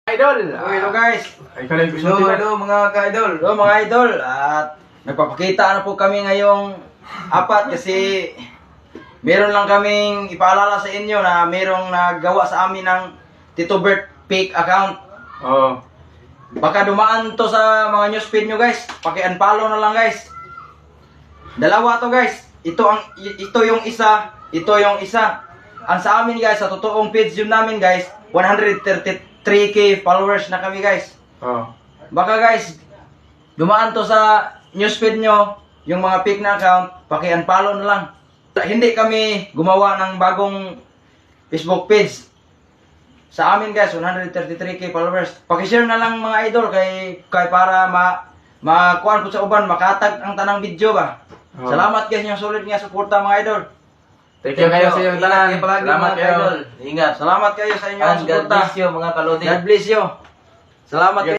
Idol! Hello guys! Hello mga ka-idol! Hello mga idol! At nagpapakita na po kami ngayong apat kasi meron lang kaming ipaalala sa inyo na merong naggawa sa amin ng Tito Bert fake account. Oo. Baka dumaan to sa mga newsfeed nyo guys. Paki-unfollow na lang guys. Dalawa to guys. Ito yung isa. Ito yung isa. Ang sa amin guys, sa totoong page yun namin guys, 133k followers na kami guys. Oo. Baka guys, dumaan to sa newsfeed nyo, yung mga fake na account, paki-unfollow na lang. Hindi kami gumawa ng bagong Facebook page. Sa amin guys, 133k followers. Paki-share na lang mga idol kay para makuan po sa uban, makatag ang tanang video ba. Oh. Salamat guys yung solid nga suporta mga idol. Thank you kayo sa inyong tanan. Ingat kayo palagi Salamat mga kayo. idol. Ingat. Salamat kayo sa inyong And God suporta. bless you mga kalodi. God bless you. Salamat kayo.